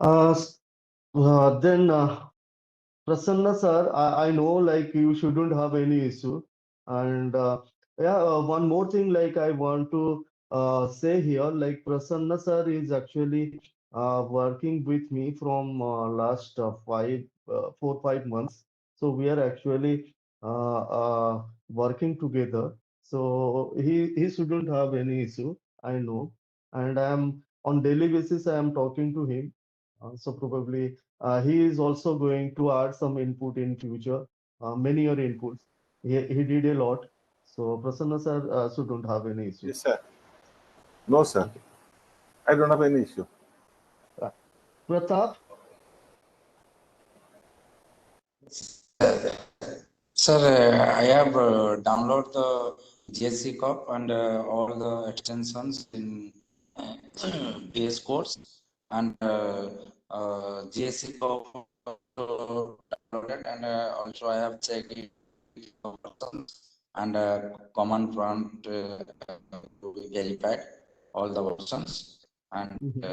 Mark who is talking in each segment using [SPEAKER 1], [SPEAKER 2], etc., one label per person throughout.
[SPEAKER 1] Uh, s- then Prasanna sir, I know like you shouldn't have any issue. And yeah, one more thing like I want to say here, like Prasanna sir is actually working with me from last 4 5 months. So we are actually working together. So he shouldn't have any issue. I know, and I am on daily basis. I am talking to him. So probably he is also going to add some input in future, many other inputs. He did a lot. So Prasanna sir shouldn't have any issue.
[SPEAKER 2] Yes, sir. No, sir.
[SPEAKER 1] Okay.
[SPEAKER 2] I don't have any issue.
[SPEAKER 1] Uh, Pratap,
[SPEAKER 3] Sir, I have downloaded the GSC Corp and all the extensions in uh, VS Codes and GSC Corp downloaded, and also I have checked it and command prompt to be verified all the versions, and
[SPEAKER 1] mhm,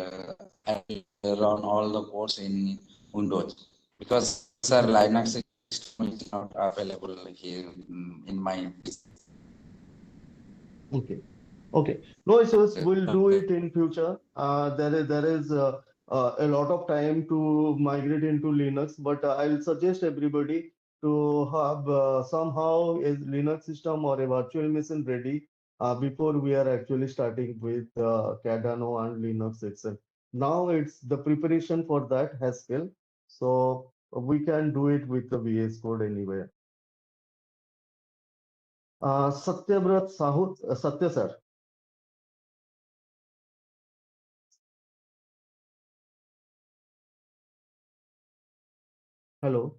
[SPEAKER 3] I run all the codes in Windows because sir
[SPEAKER 1] mhm.
[SPEAKER 3] Linux system is not available here in my
[SPEAKER 1] Okay. Okay. No issues. We'll do it in future. There is a lot of time to migrate into Linux, but I'll suggest everybody to have somehow a Linux system or a virtual machine ready before we are actually starting with Cardano and Linux itself. Now it's the preparation for that Haskell, so we can do it with the VS Code anywhere. Satyabrat Sahu, Satya sir. Hello.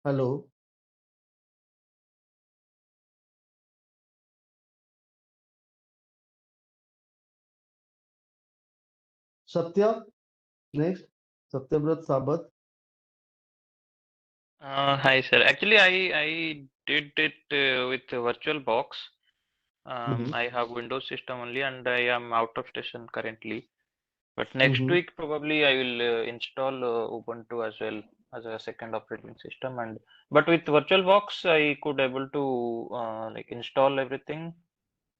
[SPEAKER 1] Hello. Satya, next. Satyabrat Sabat.
[SPEAKER 4] Hi, sir. Actually, I did it with VirtualBox.
[SPEAKER 1] Mm-hmm.
[SPEAKER 4] I have Windows system only, and I am out of station currently. But next
[SPEAKER 1] Mm-hmm.
[SPEAKER 4] week, probably I will install Ubuntu as well as a second operating system. And but with VirtualBox, I could able to like install everything,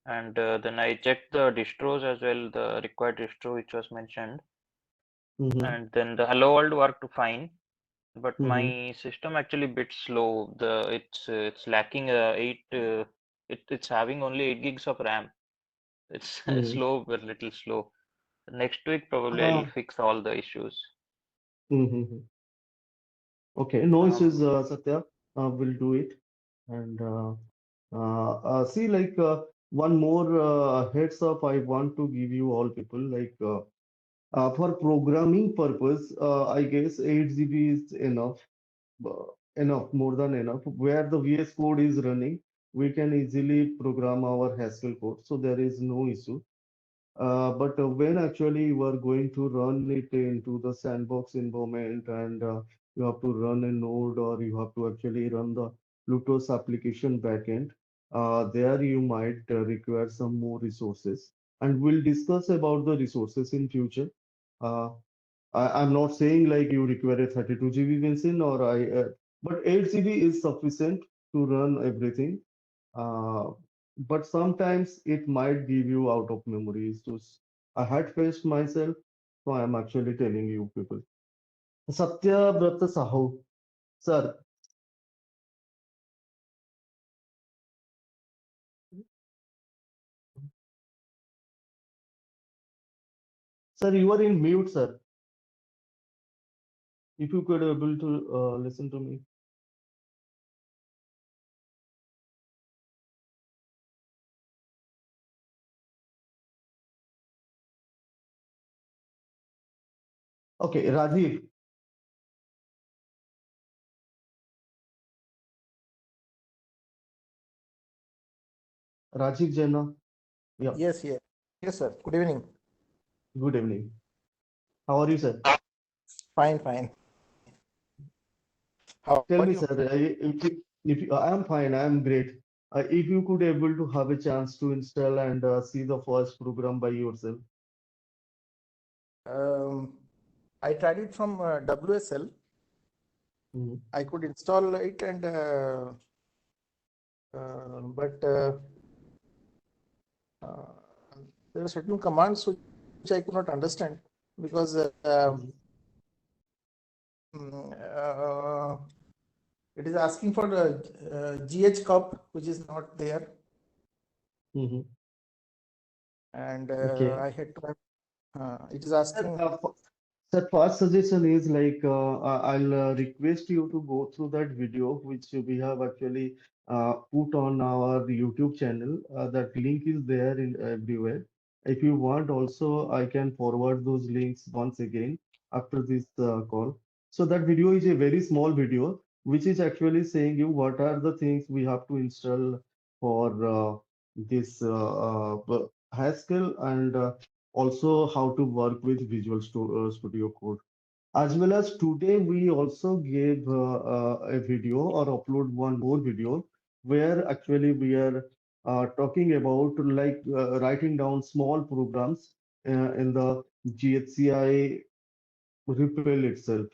[SPEAKER 4] and then I checked the distros as well, the required distro which was mentioned,
[SPEAKER 1] Mm-hmm.
[SPEAKER 4] and then the Hello World worked fine. But
[SPEAKER 1] Mm-hmm.
[SPEAKER 4] my system actually bit slow. It's lacking it's having only 8 gigs of RAM. It's
[SPEAKER 1] Mm-hmm.
[SPEAKER 4] slow, but little slow. Next week probably I'll
[SPEAKER 1] Ah,
[SPEAKER 4] fix all the issues.
[SPEAKER 1] mm-hmm. Okay, no issues,
[SPEAKER 4] Um,
[SPEAKER 1] Satya. We'll do it. And see, like one more heads up I want to give you all people. Like for programming purpose, I guess 8 GB is enough. Enough, more than enough. Where the VS Code is running, we can easily program our Haskell code, so there is no issue. But when actually you are going to run it into the sandbox environment and you have to run a node or you have to actually run the Plutus application backend, there you might require some more resources. And we'll discuss about the resources in future. Uh, I'm not saying like you require a 32 GB machine but 8 GB is sufficient to run everything. Uh, but sometimes it might give you out of memory. I had faced myself, so I am actually telling you people. Satya Brata Sahu, sir, sir, you are in mute, sir. If you could able to listen to me. Okay, Rajiv Jaina. Yeah,
[SPEAKER 5] Yes, yes. Yes, sir. Good evening.
[SPEAKER 1] good evening. How are you, sir?
[SPEAKER 5] Fine, fine. How
[SPEAKER 1] Tell
[SPEAKER 5] about
[SPEAKER 1] me,
[SPEAKER 5] you?
[SPEAKER 1] sir, I am fine, I am great. If you could able to have a chance to install and see the first program by yourself.
[SPEAKER 5] I tried it from WSL.
[SPEAKER 1] Mhm.
[SPEAKER 5] I could install it and but uh, there are certain commands which I could not understand because
[SPEAKER 1] Mhm.
[SPEAKER 5] uh, it is asking for the GH cup, which is not there,
[SPEAKER 1] Mhm.
[SPEAKER 5] and
[SPEAKER 1] Okay.
[SPEAKER 5] I had to. It is
[SPEAKER 1] Sir,
[SPEAKER 5] asking.
[SPEAKER 1] sir, first suggestion is like I'll request you to go through that video which we have actually put on our YouTube channel. That link is there in everywhere. If you want, also I can forward those links once again after this call. So that video is a very small video which is actually saying you what are the things we have to install for this Haskell and also how to work with Studio Code. As well as today, we also gave a video or upload one more video where actually we are talking about like writing down small programs in the GHCI repel itself.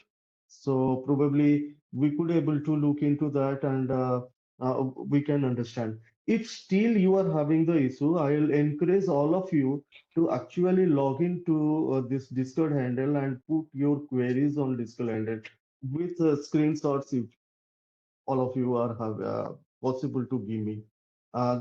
[SPEAKER 1] So probably we could able to look into that and we can understand. If still you are having the issue, I will encourage all of you to actually log into this Discord handle and put your queries on Discord handle with screenshots if all of you are have possible to give me.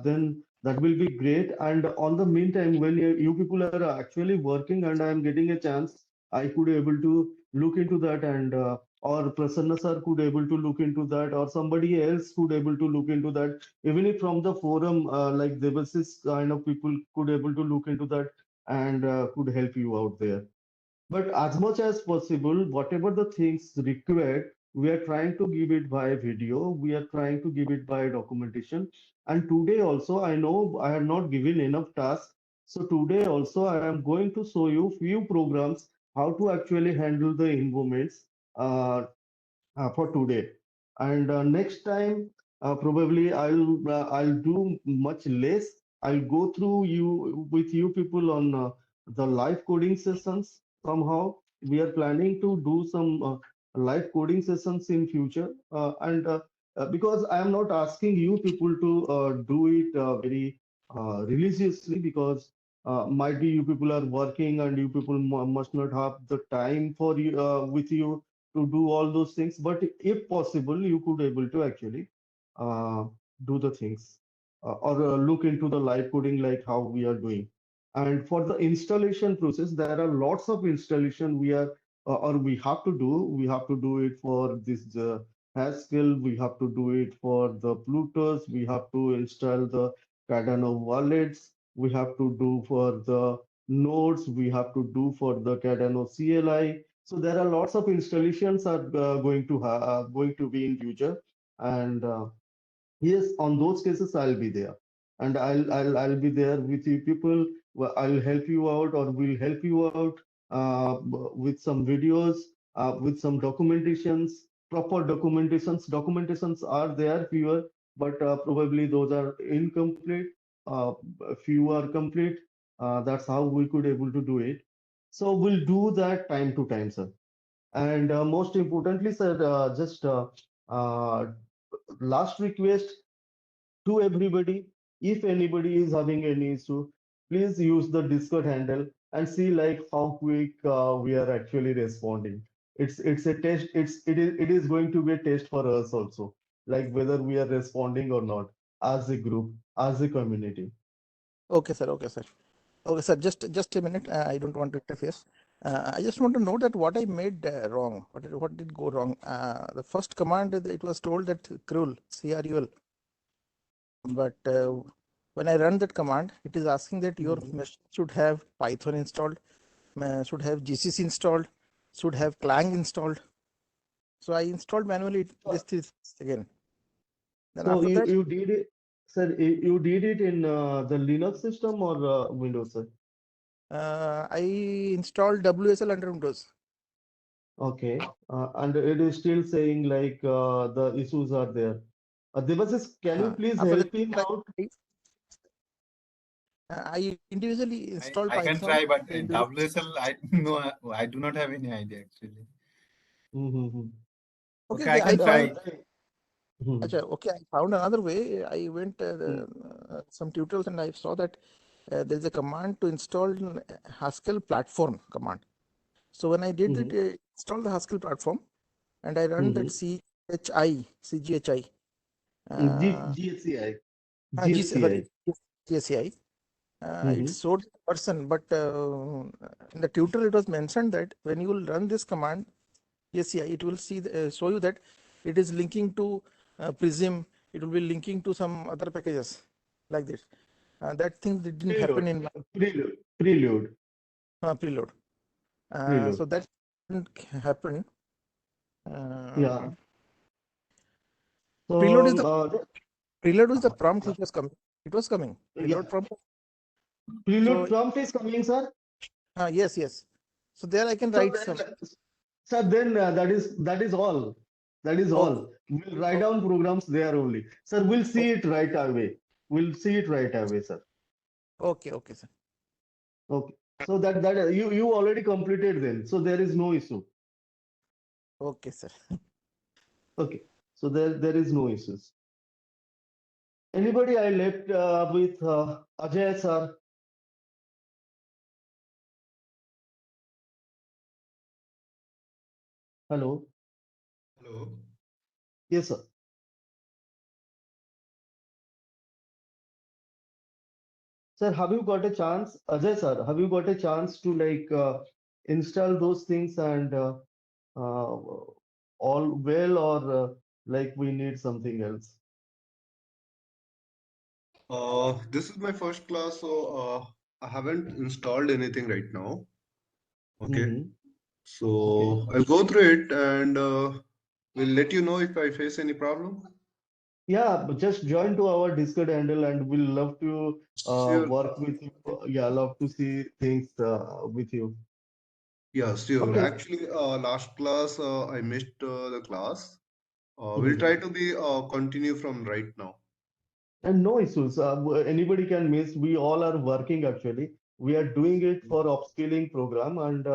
[SPEAKER 1] Then that will be great. And on the meantime, when you people are actually working and I am getting a chance, I could able to look into that and or Prasanna sir could able to look into that or somebody else could able to look into that. Even if from the forum like Devasis kind of people could able to look into that and could help you out there. But as much as possible, whatever the things required, we are trying to give it by video, we are trying to give it by documentation. And today also, I know I have not given enough tasks. So today also, I am going to show you few programs how to actually handle the environments. For today. And next time, probably I'll do much less. I'll go through you with you people on the live coding sessions. Somehow we are planning to do some live coding sessions in future. And because I am not asking you people to do it very religiously, because might be you people are working and you people must not have the time for you with you to do all those things, but if possible you could able to actually uh, do the things or look into the live coding like how we are doing. And for the installation process, there are lots of installation we are or we have to do it for this Haskell, we have to do it for the Plutus, we have to install the Cardano wallets, we have to do for the nodes, we have to do for the Cardano CLI. So there are lots of installations are going to be in future, and yes, on those cases I'll be there, and I'll be there with you people. I'll help you out, or will help you out with some videos, with some documentations, proper documentations. Documentations are there fewer, but probably those are incomplete. Few are complete. That's how we could able to do it. So we'll do that time to time, sir. And most importantly, sir, just uh, last request to everybody, if anybody is having any issue, please use the Discord handle and see like how quick we are actually responding. It's a test. It is going to be a test for us also, like whether we are responding or not as a group, as a community.
[SPEAKER 5] Okay, sir. Okay, sir. Okay, sir. Just a minute. I don't want to interfere. I just want to know that what I made wrong. What did go wrong? The first command, it was told that cruel, CRUL, but when I run that command, it is asking that your
[SPEAKER 1] Mhm.
[SPEAKER 5] machine should have Python installed, should have GCC installed, should have Clang installed. So I installed manually this again. Then
[SPEAKER 1] So
[SPEAKER 5] after
[SPEAKER 1] you
[SPEAKER 5] that,
[SPEAKER 1] you did it, sir. You did it in the Linux system or Windows, sir?
[SPEAKER 5] I installed WSL under Windows.
[SPEAKER 1] Okay, and it is still saying like the issues are there. Devasis, can you please
[SPEAKER 5] After that,
[SPEAKER 1] help him out?
[SPEAKER 5] I individually installed
[SPEAKER 6] I can
[SPEAKER 5] Python.
[SPEAKER 6] try, but in
[SPEAKER 5] Individually-
[SPEAKER 6] WSL, I no, I do not have any idea actually.
[SPEAKER 1] Mm-hmm.
[SPEAKER 5] Okay,
[SPEAKER 6] Okay, I
[SPEAKER 5] I
[SPEAKER 6] can
[SPEAKER 5] found.
[SPEAKER 6] try.
[SPEAKER 5] Achha, okay, I found another way. I went
[SPEAKER 1] Mm-hmm.
[SPEAKER 5] some tutorials and I saw that there's a command to install Haskell platform command. So when I did it, install the Haskell platform and I run that CGHI,
[SPEAKER 1] GSCI.
[SPEAKER 5] sorry,
[SPEAKER 1] GSCI.
[SPEAKER 5] GSCI. It
[SPEAKER 1] Mm-hmm.
[SPEAKER 5] showed the person, but in the tutorial it was mentioned that when you will run this command, GSCI, it will show you that it is linking to Prism. It will be linking to some other packages like this. That thing that didn't happen
[SPEAKER 1] Preload.
[SPEAKER 5] in my
[SPEAKER 1] Preload.
[SPEAKER 5] preload.
[SPEAKER 1] Preload.
[SPEAKER 5] So that didn't happen.
[SPEAKER 1] Yeah.
[SPEAKER 5] Preload is
[SPEAKER 1] So,
[SPEAKER 5] the prompt which was coming. It was coming.
[SPEAKER 1] yeah,
[SPEAKER 5] Preload prompt.
[SPEAKER 1] preload
[SPEAKER 5] So
[SPEAKER 1] prompt is coming, sir.
[SPEAKER 5] yes. So there I can
[SPEAKER 1] So
[SPEAKER 5] write
[SPEAKER 1] then,
[SPEAKER 5] some.
[SPEAKER 1] sir, then that is all. That is
[SPEAKER 5] Okay.
[SPEAKER 1] all. We'll write down programs there only. Sir, we'll see it right away. We'll see it right away, sir.
[SPEAKER 5] Okay, sir.
[SPEAKER 1] Okay. So that you already completed then. So there is no issue.
[SPEAKER 5] Okay, sir.
[SPEAKER 1] Okay. So there is no issues. Anybody I left with Ajay, sir? Hello.
[SPEAKER 6] Hello.
[SPEAKER 1] Yes, sir. Sir, have you got a chance, Ajay, sir? Have you got a chance to install those things and uh, all well, or like we need something else?
[SPEAKER 7] This is my first class, so I haven't installed anything right now. Okay,
[SPEAKER 1] Mm-hmm. Okay.
[SPEAKER 7] so I'll go through it and we'll let you know if I face any problem.
[SPEAKER 1] Yeah, but just join to our Discord handle and we'll love to
[SPEAKER 7] Sure.
[SPEAKER 1] work with you. Yeah, love to see things with you.
[SPEAKER 7] Yeah, sure.
[SPEAKER 1] Okay.
[SPEAKER 7] Actually, last class I missed the class. We'll
[SPEAKER 1] Mhm.
[SPEAKER 7] try to be continue from right now.
[SPEAKER 1] And no issues. Anybody can miss. We all are working actually. We are doing it for upskilling program, and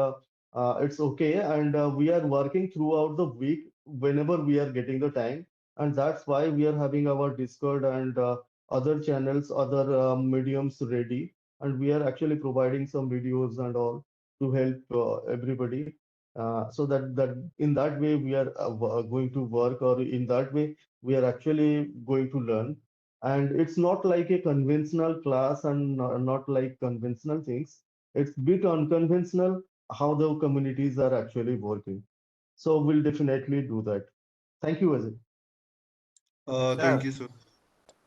[SPEAKER 1] it's okay. And we are working throughout the week whenever we are getting the time. And that's why we are having our Discord and other channels, other mediums ready. And we are actually providing some videos and all to help everybody. So that in that way we are going to work, or in that way we are actually going to learn. And it's not like a conventional class and not like conventional things. It's bit unconventional how the communities are actually working. So we'll definitely do that. Thank you, Ajay.
[SPEAKER 7] Thank
[SPEAKER 2] Sir,
[SPEAKER 7] you, sir.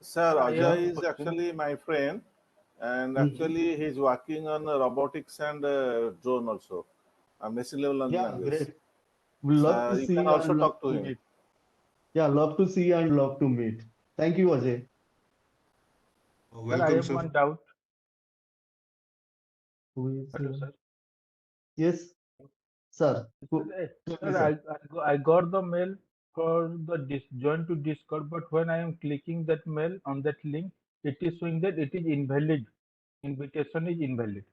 [SPEAKER 2] sir,
[SPEAKER 1] Yeah, you have a
[SPEAKER 2] Ajay is
[SPEAKER 1] question?
[SPEAKER 2] actually my friend, and
[SPEAKER 1] Mhm.
[SPEAKER 2] actually he's working on robotics and drone also, machine level learning
[SPEAKER 1] Yeah,
[SPEAKER 2] language.
[SPEAKER 1] great. We love
[SPEAKER 2] So
[SPEAKER 1] to
[SPEAKER 2] you can
[SPEAKER 1] see
[SPEAKER 2] also
[SPEAKER 1] and love
[SPEAKER 2] talk to
[SPEAKER 1] to
[SPEAKER 2] him.
[SPEAKER 1] meet. Yeah, love to see and love to meet. Thank you, Ajay.
[SPEAKER 8] Sir, I
[SPEAKER 7] Welcome,
[SPEAKER 8] have
[SPEAKER 7] sir.
[SPEAKER 8] one doubt.
[SPEAKER 1] Who is
[SPEAKER 8] Hello, sir.
[SPEAKER 1] yes, sir. Tell me,
[SPEAKER 8] Sir,
[SPEAKER 1] sir.
[SPEAKER 8] I got the mail for the join to Discord, but when I am clicking that mail on that link, it is showing that it is invalid. Invitation is invalid.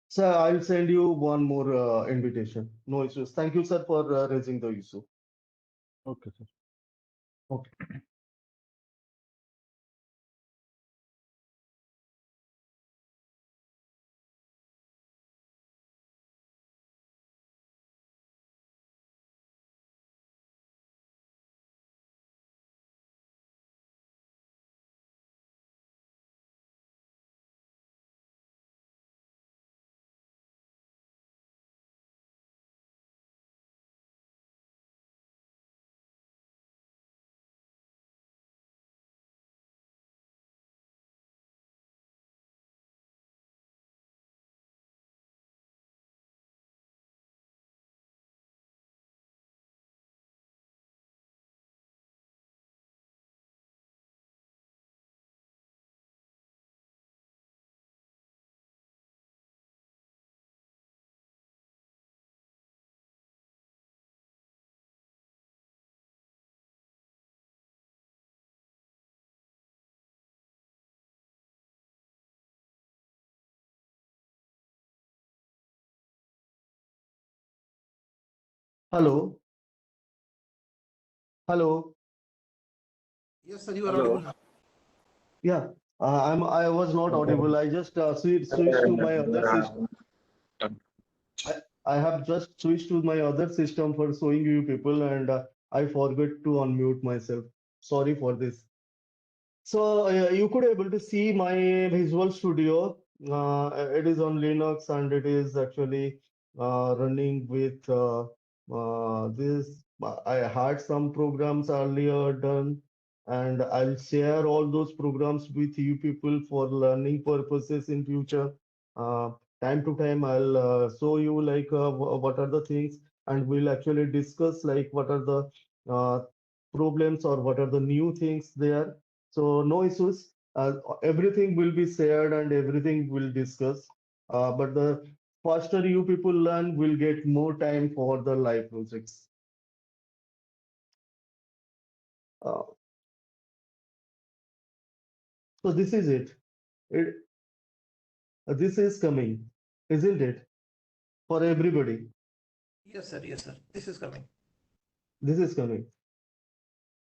[SPEAKER 1] Sir, I'll send you one more invitation. No issues. Thank you, sir, for raising the issue.
[SPEAKER 8] Okay, sir.
[SPEAKER 1] Okay. Hello, hello.
[SPEAKER 5] Yes, sir, you are
[SPEAKER 2] Hello.
[SPEAKER 5] audible now.
[SPEAKER 1] Yeah, I was not audible. I just switched to my other system. I, I have just switched to my other system for showing you people, and I forgot to unmute myself. Sorry for this. So you could able to see my Visual Studio. It is on Linux and it is actually running with this. I had some programs earlier done, and I'll share all those programs with you people for learning purposes in future. Uh, Time to time, I'll show you like what are the things, and we'll actually discuss like what are the uh, problems or what are the new things there, so no issues. Everything will be shared and everything will discuss. But the faster you people learn, will get more time for the live projects. Uh, so this is it. It this is coming, isn't it? For everybody,
[SPEAKER 5] Yes, sir. Yes, sir. This is coming.
[SPEAKER 1] this is coming.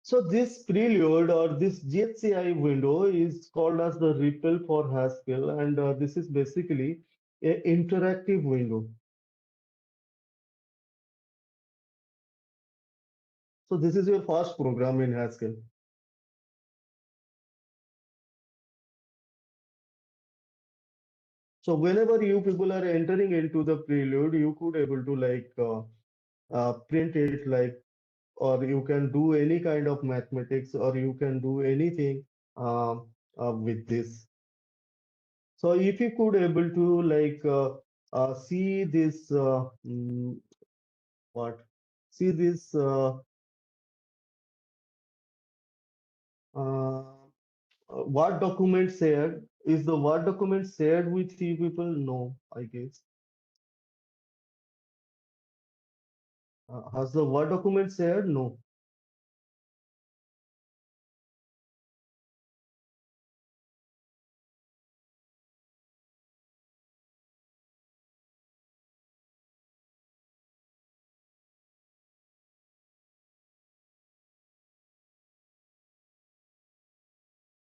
[SPEAKER 1] So this prelude or this GHCI window is called as the REPL for Haskell, and this is basically a interactive window. So this is your first program in Haskell. So whenever you people are entering into the prelude, you could able to like print it like, or you can do any kind of mathematics, or you can do anything with this. So if you could able to like see this what see this uh, Word document shared, is the Word document shared with you people? No, I guess. Has the Word document shared? No.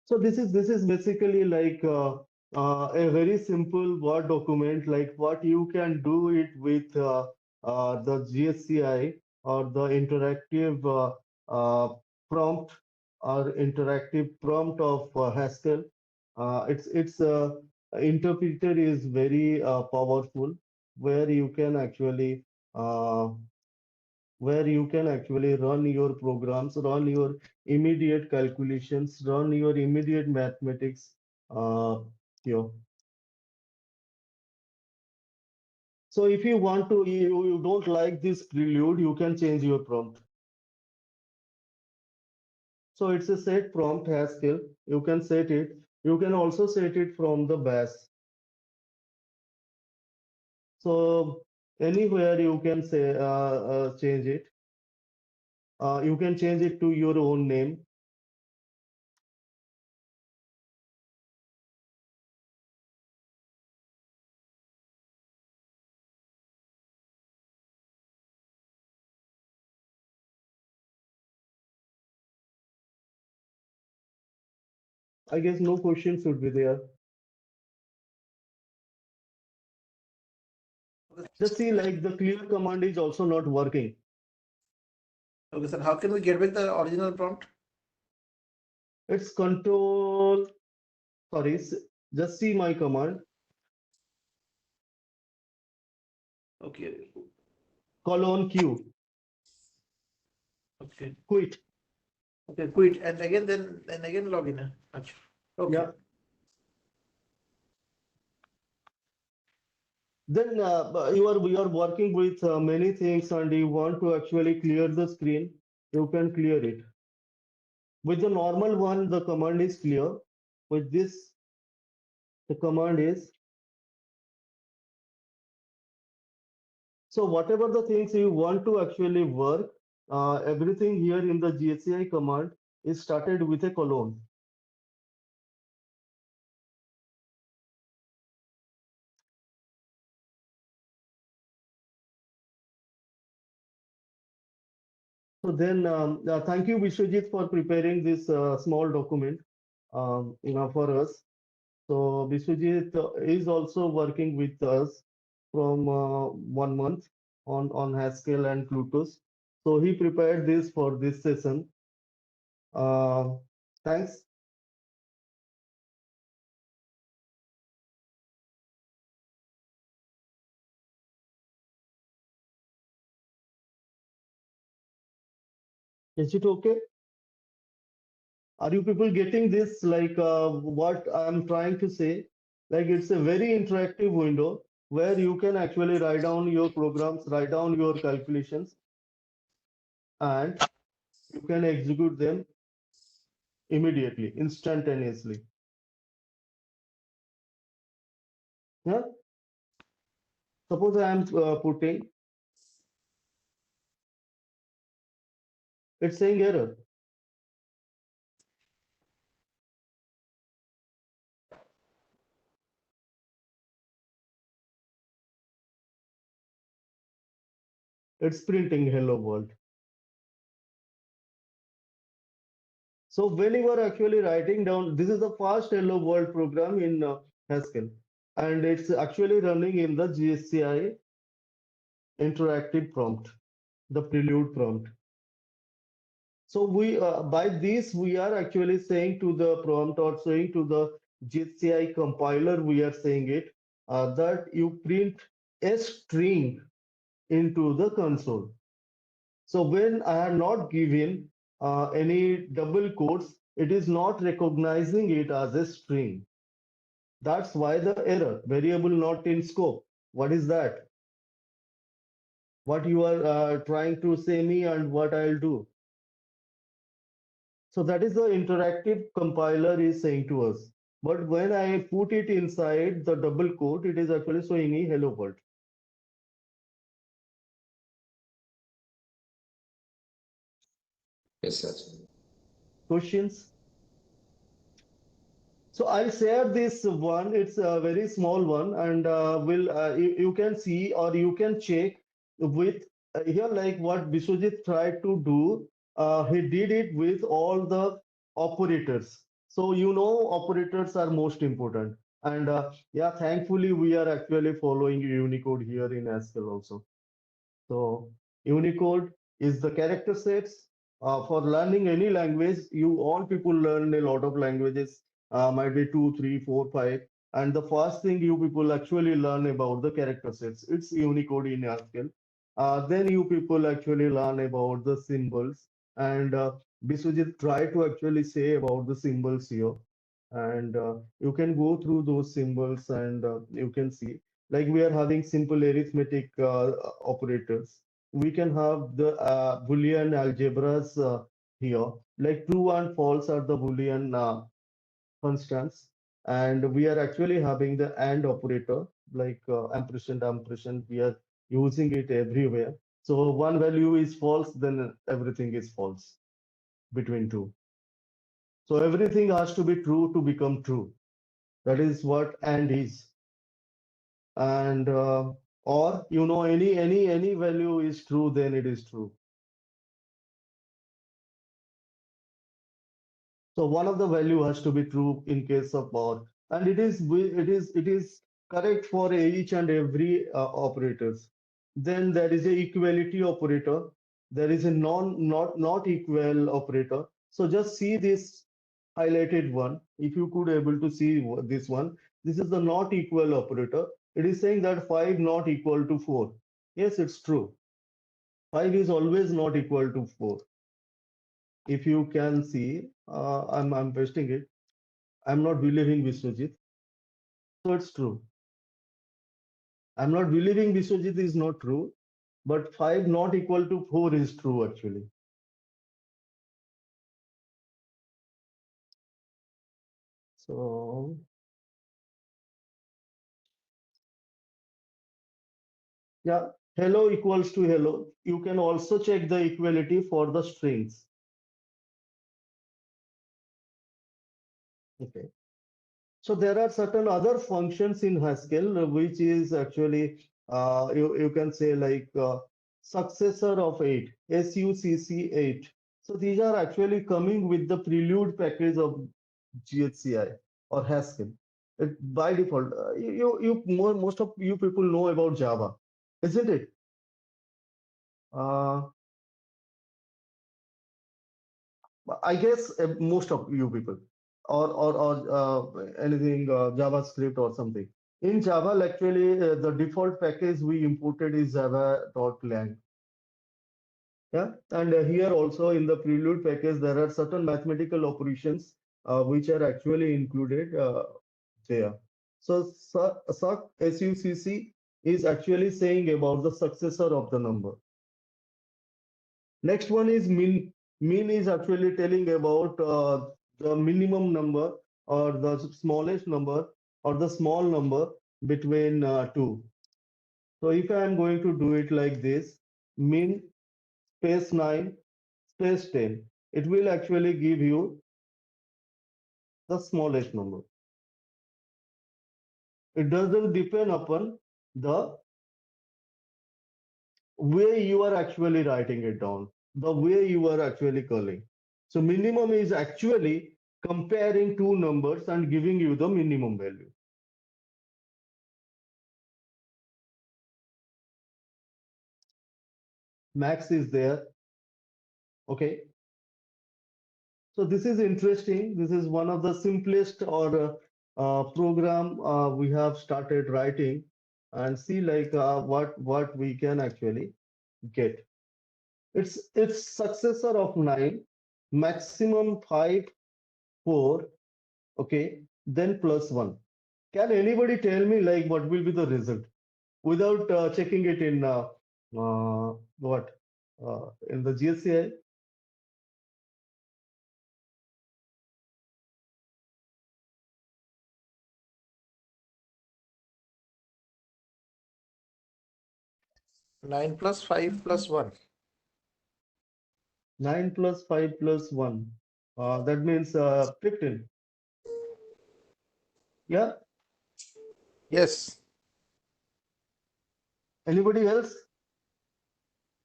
[SPEAKER 1] So this is basically like a very simple Word document, like what you can do it with the GSCI or the interactive prompt or interactive prompt of Haskell. Its interpreter is very powerful, where you can actually uh, run your programs, run your immediate calculations, run your immediate mathematics here. So if you want to, you don't like this prelude, you can change your prompt. So it's a set prompt Haskell. You can set it. You can also set it from the bash. So anywhere you can say change it. You can change it to your own name. I guess no question should be there. Just see, like the clear command is also not working.
[SPEAKER 5] Okay, sir. How can we get back the original prompt?
[SPEAKER 1] It's control, sorry, just see my command,
[SPEAKER 5] Okay.
[SPEAKER 1] colon Q,
[SPEAKER 5] Okay.
[SPEAKER 1] quit.
[SPEAKER 5] Okay. Quit. And again, then again log in. Achha. Okay.
[SPEAKER 1] Yeah. Then you are working with many things and you want to actually clear the screen, you can clear it. With the normal one, the command is clear. With this, the command is, so whatever the things you want to actually work, everything here in the GSCI command is started with a colon. So then, thank you, Vishwajit, for preparing this small document, for us. So Vishwajit is also working with us from 1 month on Haskell and Plutus. So he prepared this for this session. Thanks. Is it okay? Are you people getting this? Like what I'm trying to say? Like it's a very interactive window where you can actually write down your programs, write down your calculations, and you can execute them immediately, instantaneously. Yeah. Suppose I am putting, it's saying error. It's printing hello world. So when you are actually writing down, this is the first hello world program in Haskell, and it's actually running in the GSCI interactive prompt, the prelude prompt. So we by this we are actually saying to the prompt or saying to the GSCI compiler, we are saying it that you print a string into the console. So when I have not given any double quotes, it is not recognizing it as a string. That's why the error, variable not in scope. What is that? What you are trying to say me and what I'll do. So that is the interactive compiler is saying to us. But when I put it inside the double quote, it is actually showing me hello world.
[SPEAKER 3] Yes, sir.
[SPEAKER 1] Questions? So I'll share this one. It's a very small one, and you can see or you can check with here like what Biswajit tried to do. He did it with all the operators. So operators are most important, and yeah, thankfully we are actually following Unicode here in Haskell also. So Unicode is the character sets. For learning any language, you all people learn a lot of languages, might be 2, 3, 4, 5. And the first thing you people actually learn about the character sets. It's Unicode in Haskell. Then you people actually learn about the symbols. And Biswajit try to actually say about the symbols here. And you can go through those symbols and you can see like we are having simple arithmetic operators. We can have the Boolean algebras here, like true and false are the Boolean constants. And we are actually having the AND operator, like ampersand, ampersand, we are using it everywhere. So one value is false, then everything is false between two. So everything has to be true to become true. That is what AND is. And or any value is true, then it is true. So one of the value has to be true in case of or, and it is correct for each and every operators. Then there is a equality operator. There is a not equal operator. So just see this highlighted one. If you could able to see this one, this is the not equal operator. It is saying that 5 not equal to 4. Yes, it's true. 5 is always not equal to 4. If you can see, I'm pasting it. I'm not believing Biswajit. So it's true. I'm not believing Biswajit is not true, but 5 not equal to 4 is true actually. So yeah, hello equals to hello. You can also check the equality for the strings. Okay. So there are certain other functions in Haskell which is actually you can say like successor of 8, SUCC8. So these are actually coming with the prelude package of GHCI or Haskell. By default, most of you people know about Java, isn't it? I guess most of you people, or anything JavaScript or something. In Java, actually, the default package we imported is java.lang. Yeah, and here also in the prelude package, there are certain mathematical operations which are actually included there. So SUCC is actually saying about the successor of the number. Next one is min. Min is actually telling about the minimum number or the smallest number or the small number between two. So if I am going to do it like this, min space 9 space 10, it will actually give you the smallest number. It doesn't depend upon the way you are actually writing it down, the way you are actually calling. So minimum is actually comparing two numbers and giving you the minimum value. Max is there. Okay. So this is interesting. This is one of the simplest or program we have started writing, and see like what we can actually get. It's successor of 9, maximum 5, 4, okay, then plus 1. Can anybody tell me like what will be the result without checking it in what in the GSCI?
[SPEAKER 5] Nine plus 5 plus 1.
[SPEAKER 1] 9 plus 5 plus 1. That means 15. Yeah.
[SPEAKER 5] Yes.
[SPEAKER 1] Anybody else?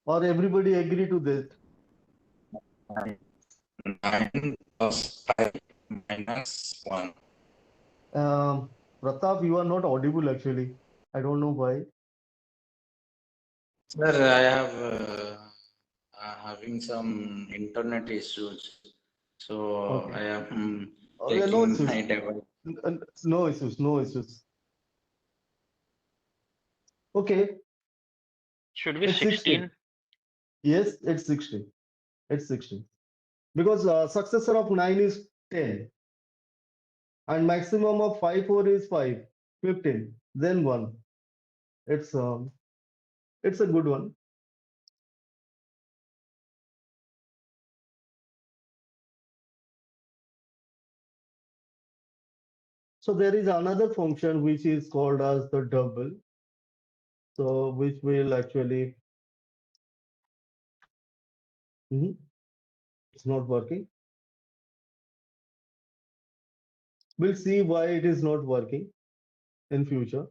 [SPEAKER 1] Or everybody agree to this?
[SPEAKER 3] 9 plus 5 minus 1.
[SPEAKER 1] Pratap, you are not audible actually. I don't know why.
[SPEAKER 3] Sir, I have having some internet issues. So
[SPEAKER 1] Okay.
[SPEAKER 3] I am
[SPEAKER 1] Yeah, no
[SPEAKER 3] taking
[SPEAKER 1] issues.
[SPEAKER 3] my device.
[SPEAKER 1] No issues. No issues. Okay.
[SPEAKER 4] Should be
[SPEAKER 1] It's 16.
[SPEAKER 4] 16.
[SPEAKER 1] Yes, it's 16. It's 16. Because successor of 9 is 10. And maximum of 5, 4 is 5. 15. Then 1. It's a good one. So there is another function which is called as the double. So which will actually it's not working. We'll see why it is not working in future.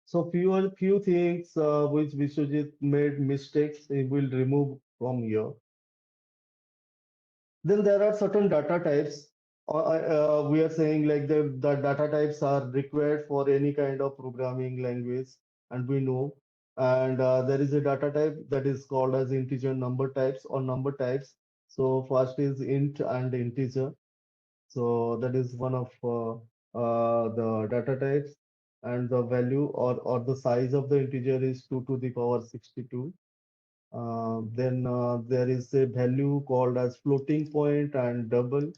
[SPEAKER 1] So few things which Vishwajit made mistakes, he will remove from here. Then there are certain data types. We are saying like the data types are required for any kind of programming language, and we know. And there is a data type that is called as integer number types or number types. So first is int and integer. So that is one of the data types, and the value or the size of the integer is 2 to the power 62. Then there is a value called as floating point and double.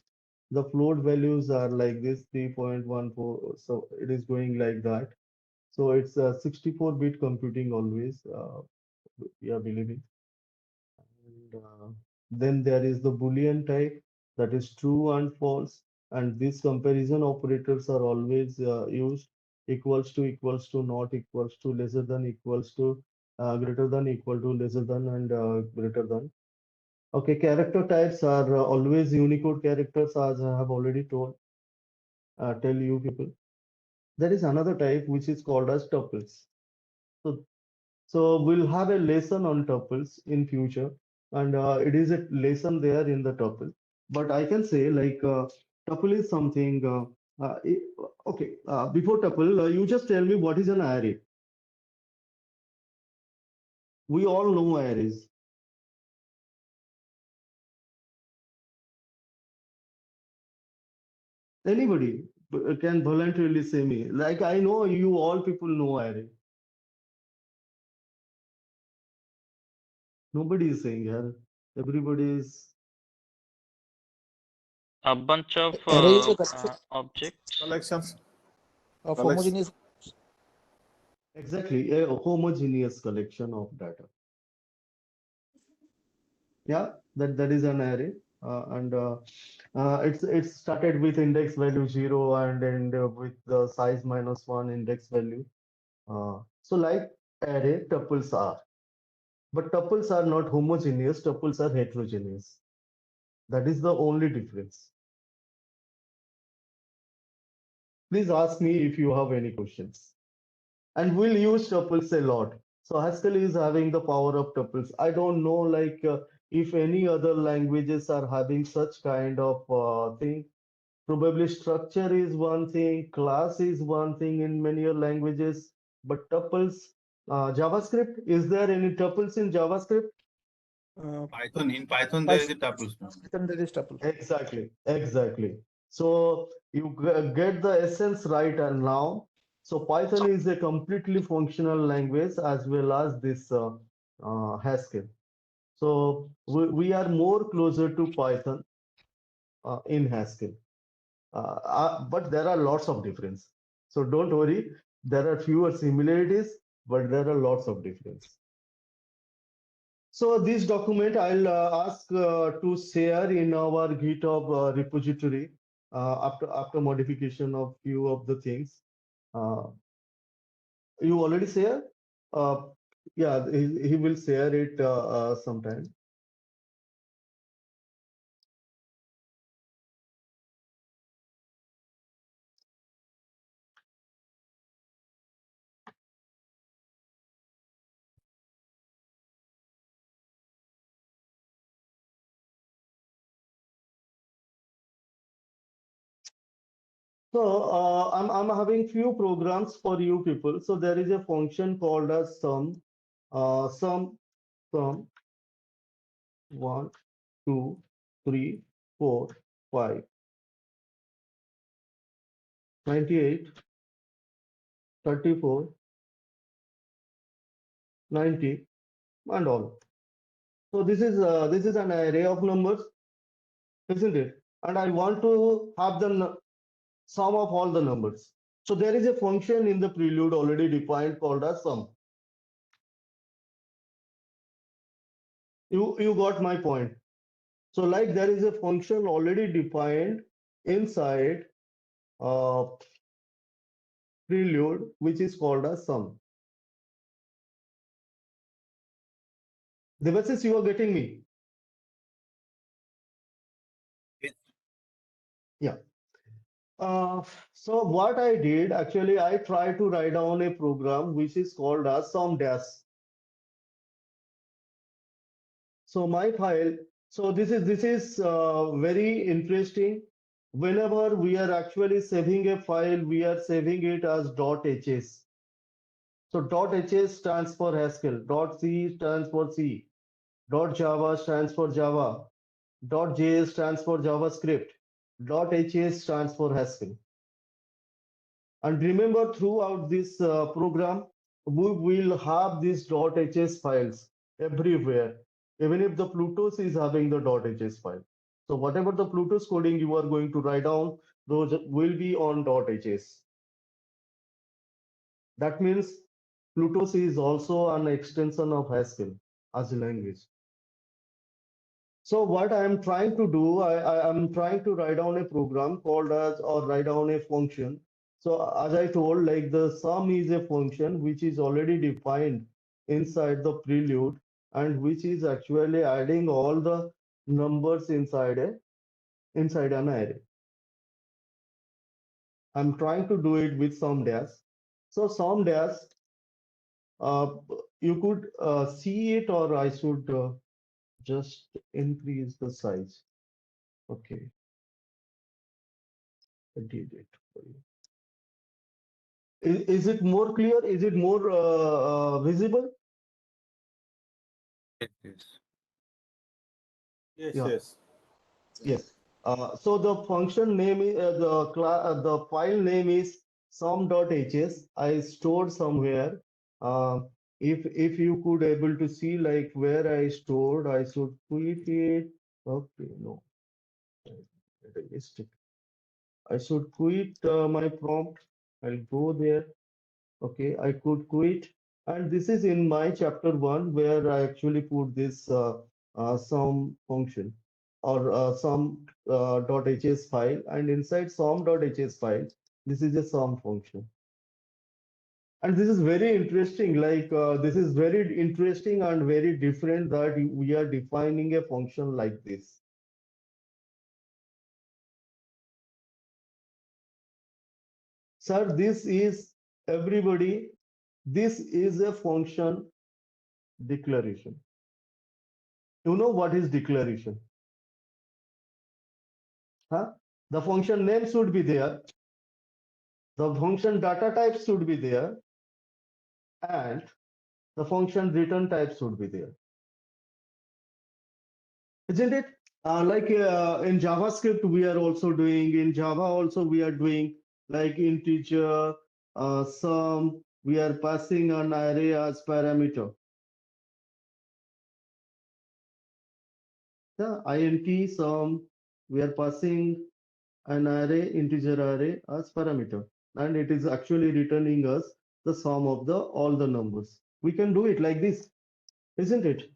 [SPEAKER 1] The float values are like this 3.14. So it is going like that. So it's 64-bit computing always. We are believing. And then there is the Boolean type, that is true and false. And these comparison operators are always used: equals to, not equals to, lesser than equals to, greater than equal to, lesser than, and greater than. Okay, character types are always Unicode characters, as I have already told. tell you people. There is another type which is called as tuples. So, so we'll have a lesson on tuples in future, and it is a lesson there in the tuple. But I can say like tuple is something. Okay, before tuple, you just tell me what is an array. We all know arrays. Anybody can voluntarily say me. Like I know you all people know array. Nobody is saying yeah. Everybody is
[SPEAKER 4] A bunch of
[SPEAKER 5] Array is a collection
[SPEAKER 4] objects.
[SPEAKER 2] Collections.
[SPEAKER 5] of
[SPEAKER 2] Collection.
[SPEAKER 5] homogeneous.
[SPEAKER 1] exactly a homogeneous collection of data. Yeah, that is an array, and it's started with index value 0 and end with the size -1 index value. So like array, tuples are, but tuples are not homogeneous. Tuples are heterogeneous. That is the only difference. Please ask me if you have any questions. And we'll use tuples a lot. So Haskell is having the power of tuples. I don't know like if any other languages are having such kind of thing. Probably structure is one thing, class is one thing in many languages, but tuples, JavaScript, is there any tuples in JavaScript?
[SPEAKER 6] Python. In Python, there is a
[SPEAKER 5] Python,
[SPEAKER 6] tuples now.
[SPEAKER 5] there is tuple.
[SPEAKER 1] Exactly, exactly. So you get the essence right and now. So Python is a completely functional language as well as this Haskell. So we are more closer to Python in Haskell. But there are lots of difference. So don't worry, there are fewer similarities, but there are lots of difference. So this document I'll ask to share in our GitHub repository after modification of few of the things. Uh, you already share? Uh, yeah, he will share it sometime. So I'm having few programs for you people. So there is a function called as sum, sum 1, 2, 3, 4, 5, 98, 34, 90, and all. So this is an array of numbers, isn't it? And I want to have the sum of all the numbers. So there is a function in the prelude already defined called as sum. You got my point. So like there is a function already defined inside prelude which is called as sum. Devasis, you are getting me?
[SPEAKER 6] Yes.
[SPEAKER 1] Yeah. So what I did actually, I tried to write down a program which is called as sum dash. So my file. So this is very interesting. Whenever we are actually saving a file, we are saving it as .hs. So .hs stands for Haskell. .c stands for C. .java stands for Java. .js stands for JavaScript. .hs stands for Haskell. And remember, throughout this program, we will have these .hs files everywhere, even if the Plutus is having the .hs file. So whatever the Plutus coding you are going to write down, those will be on .hs. That means Plutus is also an extension of Haskell as a language. So what I am trying to do, I am trying to write down a program called as or write down a function. So as I told, like the sum is a function which is already defined inside the prelude and which is actually adding all the numbers inside an array. I'm trying to do it with some dash. So some dash, you could see it, or I should just increase the size. Okay, I did it for you. Is it more clear? Is it more visible?
[SPEAKER 6] Yes, yes.
[SPEAKER 2] Yes,
[SPEAKER 1] Yeah.
[SPEAKER 2] yes.
[SPEAKER 1] Yes. So the function name is the file name is sum.hs. I stored somewhere. Uh, if you could able to see like where I stored, I should quit it. Okay, no, I missed it. I should quit my prompt. I'll go there. Okay, I could quit, and this is in my chapter 1 where I actually put this sum function or sum .hs file, and inside sum.hs file this is a sum function. And this is very interesting, like this is very interesting and very different that we are defining a function like this. Sir, this is everybody, this is a function declaration. You know what is declaration? Huh? The function name should be there, the function data type should be there, and the function return type should be there. Isn't it? In JavaScript, we are also doing, in Java also we are doing like integer, sum, we are passing an array as parameter. The int sum, we are passing an array, integer array as parameter, and it is actually returning us the sum of the all the numbers. We can do it like this, isn't it?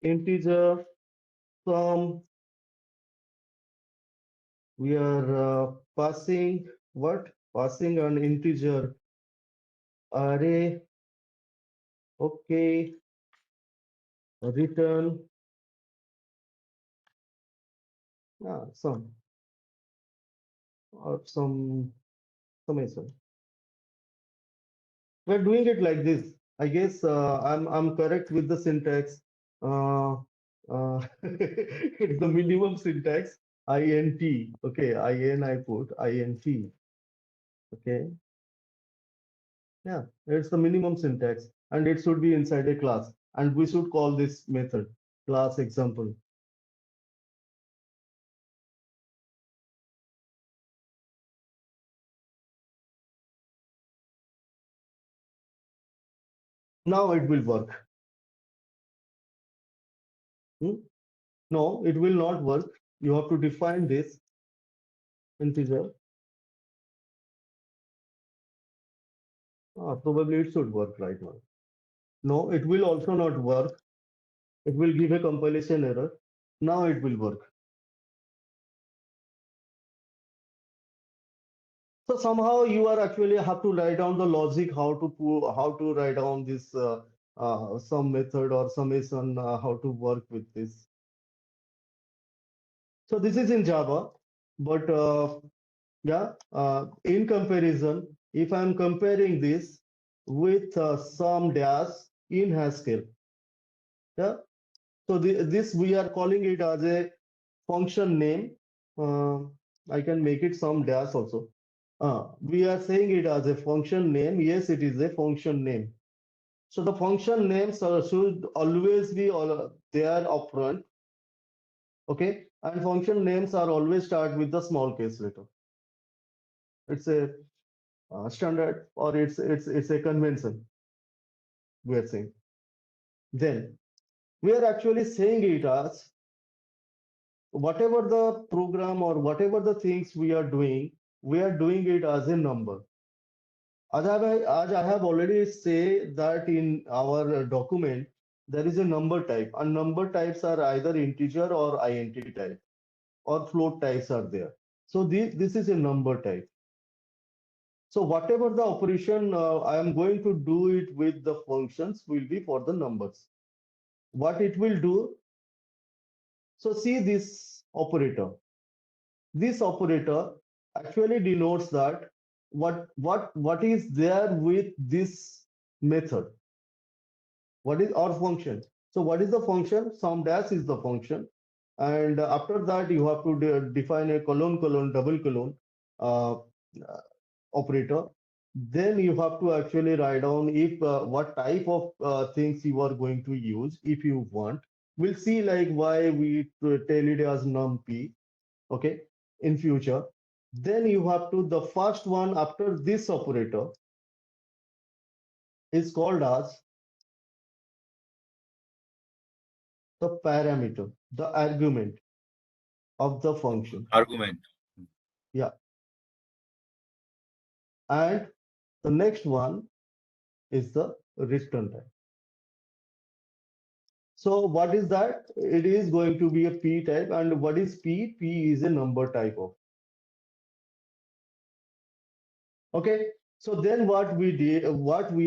[SPEAKER 1] Integer sum, we are passing what? Passing an integer array. Okay, return sum or some summation. We're doing it like this. I guess I'm correct with the syntax. Uh, it's the minimum syntax. int. Okay, in I put int. Okay, yeah, it's the minimum syntax, and it should be inside a class. And we should call this method class example. Now it will work. No, it will not work. You have to define this integer. Probably it should work right now. No, it will also not work. It will give a compilation error. Now it will work. So somehow you are actually have to write down the logic how to write down this some method or summation how to work with this. So this is in Java, but yeah, in comparison, if I'm comparing this with some dash in Haskell, yeah. So this we are calling it as a function name. I can make it some dash also. We are saying it as a function name. Yes, it is a function name. So the function names should always be there upfront. Okay, and function names are always start with the small case letter. It's a standard, or it's a convention. We are saying. Then we are actually saying it as whatever the program or whatever the things we are doing it as a number. As I have already said that in our document, there is a number type, and number types are either integer or int type, or float types are there. So this is a number type. So whatever the operation I am going to do it with the functions will be for the numbers. What it will do, so see this operator. This operator actually denotes that what is there with this method? What is our function? So what is the function? Sum dash is the function, and after that you have to define a colon double colon uh, operator. Then you have to actually write down if what type of things you are going to use if you want. We'll see like why we tell it as numpy, okay, in future. Then you have to, the first one after this operator is called as the parameter, the argument of the function.
[SPEAKER 6] Argument.
[SPEAKER 1] Yeah. And the next one is the return type. So what is that? It is going to be a P type. And what is P? P is a number type of. Okay. So then what we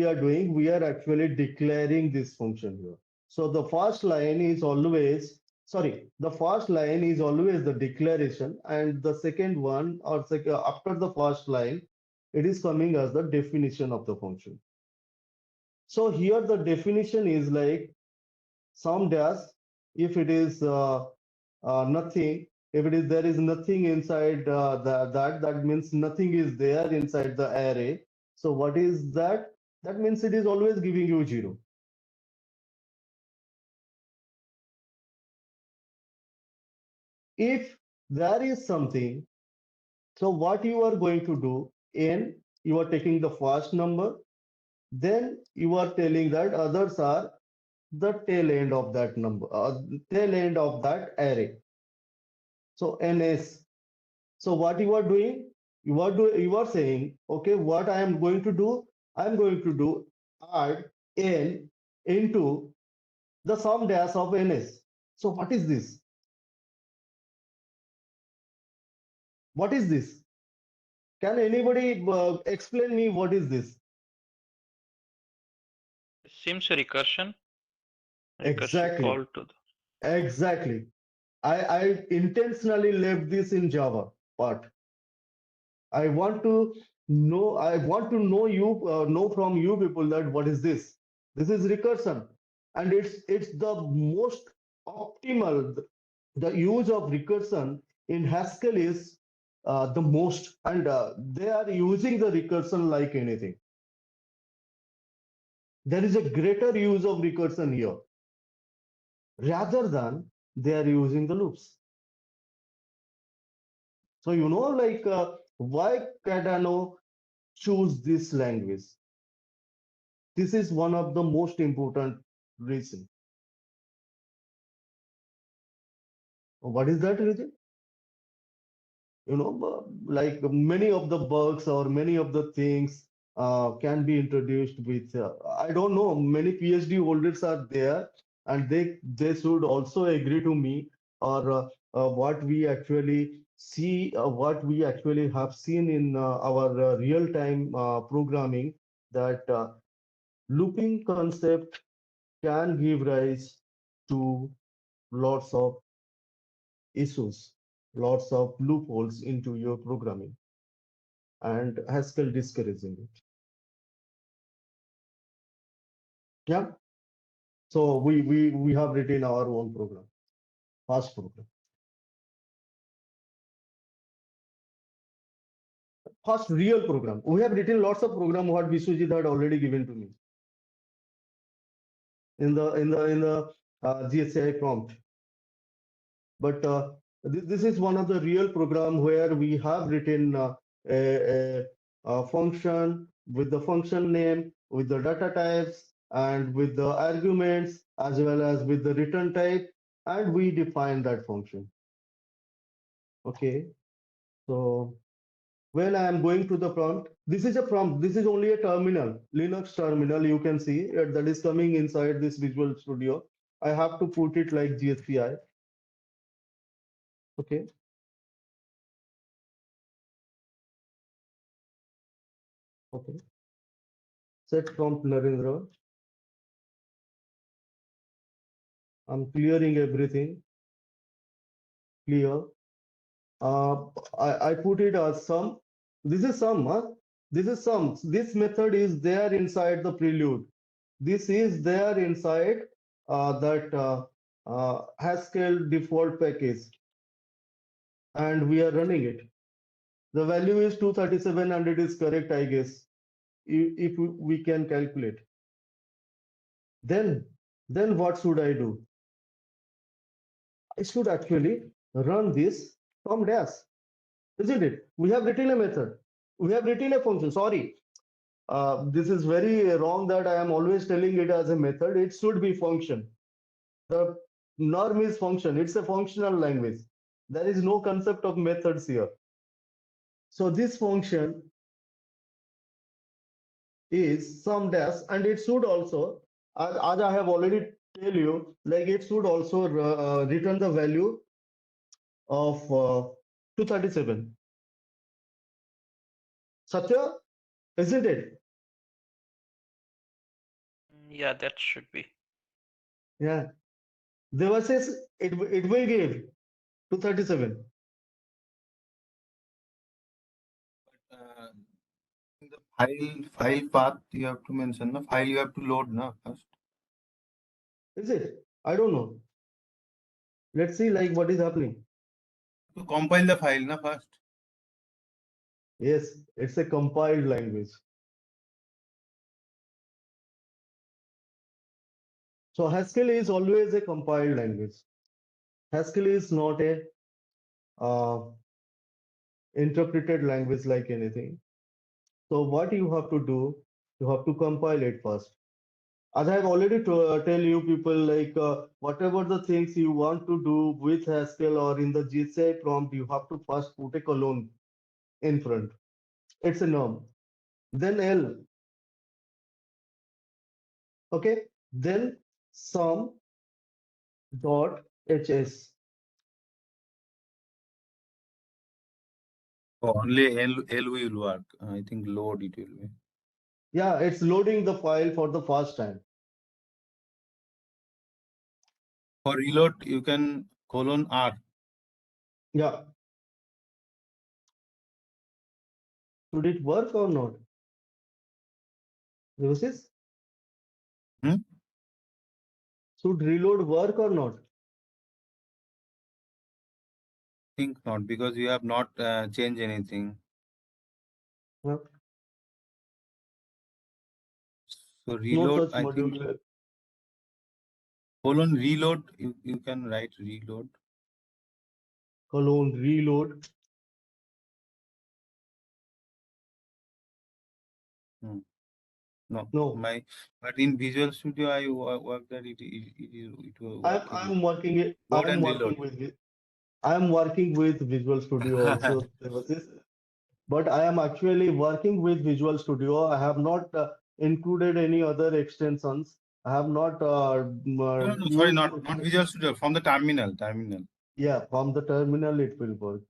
[SPEAKER 1] are doing, we are actually declaring this function here. So the first line is always, the first line is always the declaration, and the second one, or after the first line, it is coming as the definition of the function. So here the definition is like sum dash. If it is nothing, if it is there is nothing inside that means nothing is there inside the array. So what is that? That means it is always giving you 0. If there is something, so what you are going to do, n, you are taking the first number, then you are telling that others are the tail end of that number, tail end of that array. So ns. So what you are doing, you are saying, okay, what I am going to do, I am going to do add n into the sum dash of ns. So what is this? What is this? Can anybody explain me what is this?
[SPEAKER 4] Seems a recursion. Recursive
[SPEAKER 1] Exactly.
[SPEAKER 4] call to the.
[SPEAKER 1] Exactly. I intentionally left this in Java part. I want to know you know from you people that what is this? This is recursion, and it's the most optimal. The use of recursion in Haskell is the most, and they are using the recursion like anything. There is a greater use of recursion here rather than they are using the loops. So you know, like why Cardano choose this language? This is one of the most important reason. What is that reason? You know, like many of the bugs or many of the things can be introduced with. I don't know. Many PhD holders are there, and they should also agree to me, or what we actually see, what we actually have seen in our real-time programming, that looping concept can give rise to lots of issues, lots of loopholes into your programming, and Haskell discouraging it. Yeah. So we have written our own program, fast program, first real program. We have written lots of program what Vishwajit had already given to me in the GSCI prompt. But this is one of the real program where we have written a function with the function name, with the data types, and with the arguments, as well as with the return type, and we define that function. Okay, so when I am going to the prompt, this is a prompt, this is only a terminal, Linux terminal, you can see that is coming inside this Visual Studio. I have to put it like GSPI. Okay. Okay. Set prompt Narendra. I'm clearing everything. Clear. I put it as sum. This is sum, huh? This is sum. This method is there inside the prelude. This is there inside that Haskell default package, and we are running it. The value is 237 and it is correct, I guess, if we can calculate. Then what should I do? I should actually run this from dash, isn't it? We have written a method. We have written a function. Sorry, this is very wrong that I am always telling it as a method. It should be function. The norm is function. It's a functional language. There is no concept of methods here. So this function is some dash, and it should also, as I have already tell you, like it should also return the value of 237. Satya, isn't it?
[SPEAKER 4] Yeah, that should be.
[SPEAKER 1] Yeah. Deva says it will give 237.
[SPEAKER 6] Uh, in the file path you have to mention the file you have to load na first.
[SPEAKER 1] Is it? I don't know. Let's see like what is happening.
[SPEAKER 6] To compile the file na first.
[SPEAKER 1] Yes, it's a compiled language. So Haskell is always a compiled language. Haskell is not a uh, interpreted language like anything. So what you have to do, you have to compile it first. As I have already tell you people, like whatever the things you want to do with Haskell or in the GCI prompt, you have to first put a colon in front. It's a norm. Then L, okay? Then sum dot HS.
[SPEAKER 6] Oh, only L will work. I think load it will be.
[SPEAKER 1] Yeah, it's loading the file for the first time.
[SPEAKER 6] For reload you can colon R.
[SPEAKER 1] Yeah. Should it work or not? This
[SPEAKER 6] Hmm?
[SPEAKER 1] should reload work or not?
[SPEAKER 6] Think not because you have not changed anything.
[SPEAKER 1] Yeah.
[SPEAKER 6] So
[SPEAKER 1] No
[SPEAKER 6] reload,
[SPEAKER 1] such
[SPEAKER 6] I think
[SPEAKER 1] module.
[SPEAKER 6] colon reload, you can write reload.
[SPEAKER 1] Colon reload.
[SPEAKER 6] No,
[SPEAKER 1] No,
[SPEAKER 6] but in Visual Studio I work that it will work with
[SPEAKER 1] I'm working it.
[SPEAKER 6] load and reload.
[SPEAKER 1] I'm working with Visual Studio also, Devasis. But I am actually working with Visual Studio. I have not included any other extensions. I have not
[SPEAKER 6] No, sorry,
[SPEAKER 1] used.
[SPEAKER 6] not Visual Studio, from the terminal.
[SPEAKER 1] Yeah, from the terminal it will work.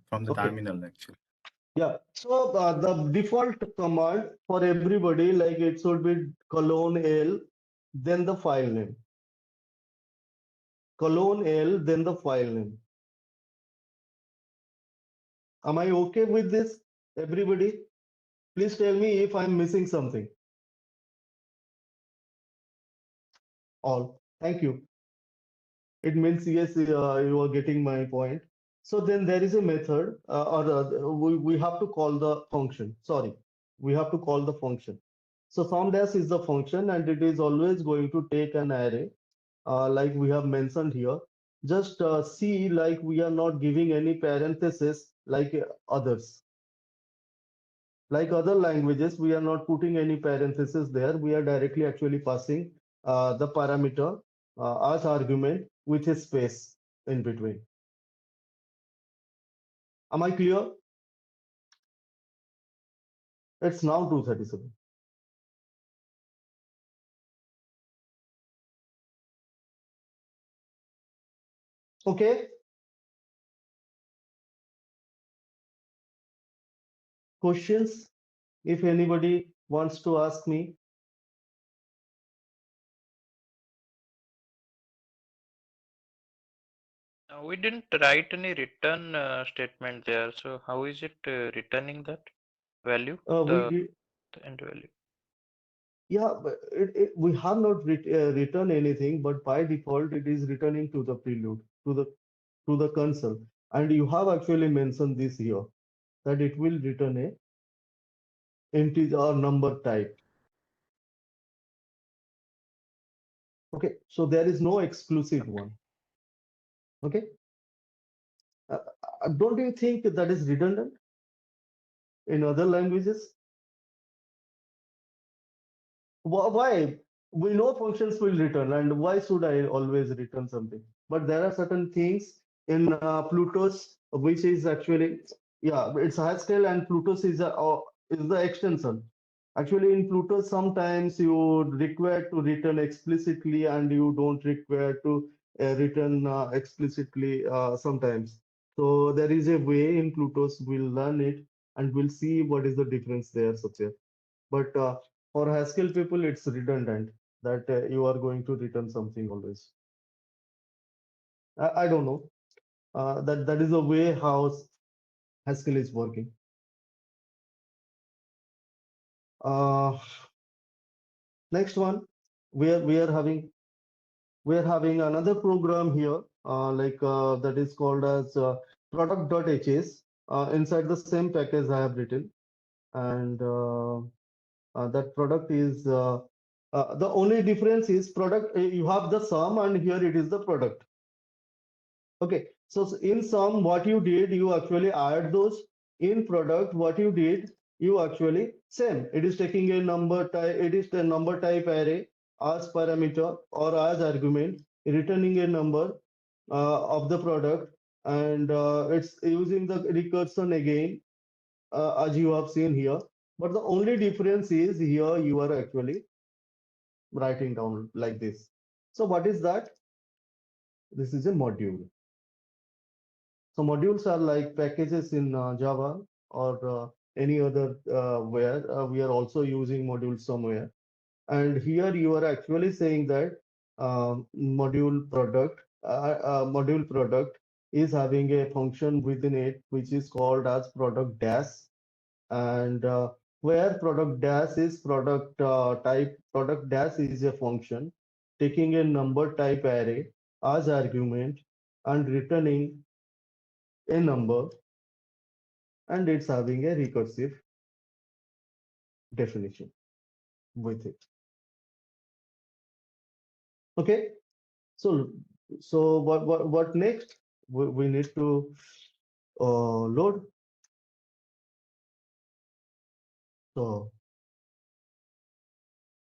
[SPEAKER 6] From the
[SPEAKER 1] Okay.
[SPEAKER 6] terminal actually.
[SPEAKER 1] Yeah. So the default command for everybody, like it should be colon L, then the file name. Colon L, then the file name. Am I okay with this, everybody? Please tell me if I'm missing something. All. Thank you. It means yes, you are getting my point. So then there is a method, we have to call the function. Sorry, we have to call the function. So somedash is the function, and it is always going to take an array, like we have mentioned here. Just see, like we are not giving any parenthesis like others. Like other languages, we are not putting any parentheses there. We are directly actually passing the parameter as argument with a space in between. Am I clear? It's now 237. Okay. Questions? If anybody wants to ask me.
[SPEAKER 4] We didn't write any return statement there. So how is it returning that? value,
[SPEAKER 1] We
[SPEAKER 4] the
[SPEAKER 1] did,
[SPEAKER 4] end value.
[SPEAKER 1] yeah, but we have not written anything, but by default it is returning to the prelude, to the console, and you have actually mentioned this here that it will return a integer or number type. Okay, so there is no exclusive one. Okay, don't you think that is redundant in other languages? Why? We know functions will return, and why should I always return something? But there are certain things in Plutus, which is actually, yeah, it's Haskell, and Plutus is the extension. Actually, in Plutus, sometimes you require to return explicitly, and you don't require to return explicitly sometimes. So there is a way in Plutus. We'll learn it, and we'll see what is the difference there, Satya. But for Haskell people, it's redundant that you are going to return something always. I don't know. That is the way how Haskell is working. Uh, Next one, we are having another program here, that is called as product.hs. Inside the same package I have written, and that product is the only difference is product. You have the sum, and here it is the product. Okay, so in sum, what you did, you actually add those. In product, what you did, you actually same. It is taking a number type. It is the number type array as parameter or as argument, returning a number of the product, and it's using the recursion again, as you have seen here. But the only difference is here you are actually writing down like this. So what is that? This is a module. So modules are like packages in Java or any other where we are also using modules somewhere. And here you are actually saying that module product is having a function within it which is called as product dash, and where product dash is product type. Product dash is a function taking a number type array as argument and returning a number, and it's having a recursive definition with it. Okay, so what next? We need to load. So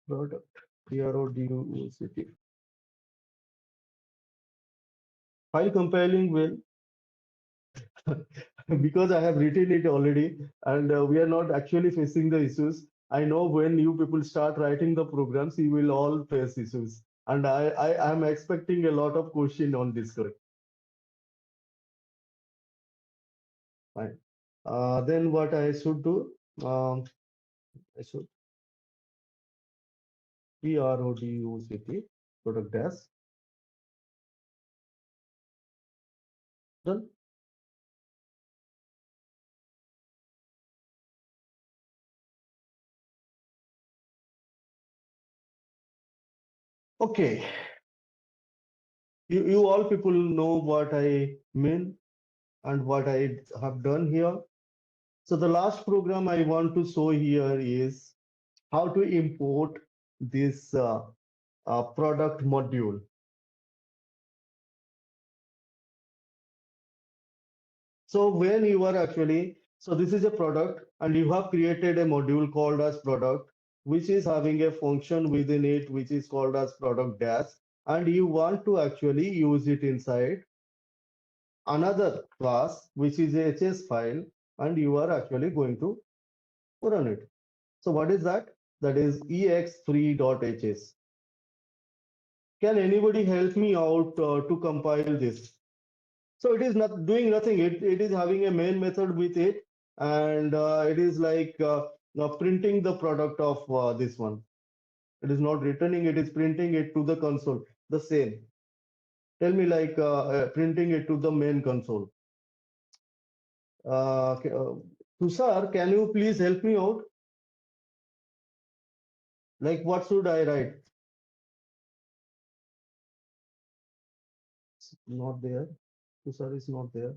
[SPEAKER 1] product product file compiling will because I have written it already, and we are not actually facing the issues. I know when you people start writing the programs, you will all face issues, and I am expecting a lot of question on this. Correct? Fine. Then what I should do? I should product product dash done. Okay, you all people know what I mean and what I have done here. So the last program I want to show here is how to import this product module. So when you are actually, so this is a product and you have created a module called as product, which is having a function within it, which is called as product dash, and you want to actually use it inside another class, which is a HS file, and you are actually going to run it. So what is that? That is ex3.hs. Can anybody help me out to compile this? So it is not doing nothing. It is having a main method with it, and it is like now printing the product of this one. It is not returning, it is printing it to the console. The same. Tell me like printing it to the main console. Okay, Tushar, can you please help me out? Like, what should I write? Not there. Tushar is not there.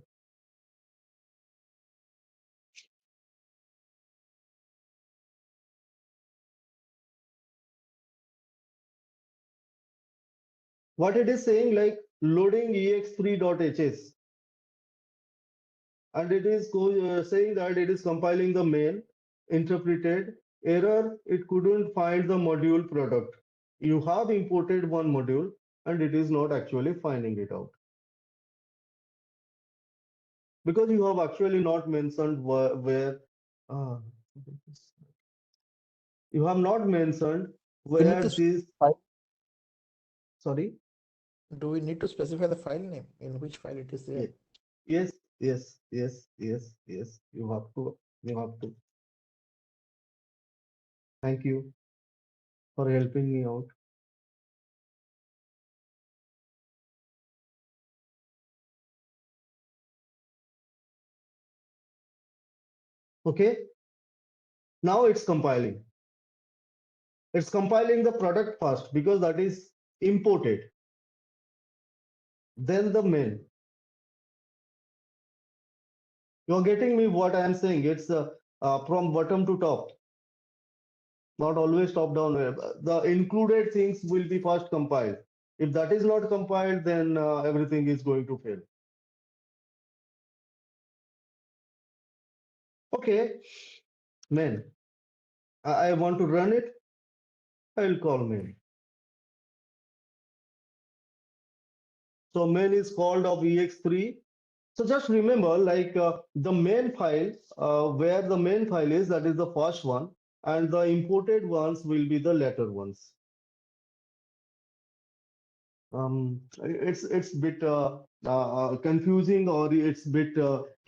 [SPEAKER 1] What it is saying, like loading ex3.hs, and it is saying that it is compiling the main, interpreted, error, it couldn't find the module product. You have imported one module and it is not actually finding it out. Because you have actually not mentioned where uh, you have not mentioned
[SPEAKER 5] We need
[SPEAKER 1] where
[SPEAKER 5] to
[SPEAKER 1] this,
[SPEAKER 5] file.
[SPEAKER 1] sorry?
[SPEAKER 5] Do we need to specify the file name in which file it is there?
[SPEAKER 1] Yes, yes, yes, yes, yes. You have to. You have to. Thank you for helping me out. Okay. Now it's compiling. It's compiling the product first because that is imported. Then the main. You're getting me what I am saying. It's from bottom to top, not always top down. The included things will be first compiled. If that is not compiled, then everything is going to fail. Okay, main. I want to run it. I'll call main. So main is called of ex3. So just remember, like the main file, where the main file is, that is the first one, and the imported ones will be the later ones. It's bit confusing, or it's bit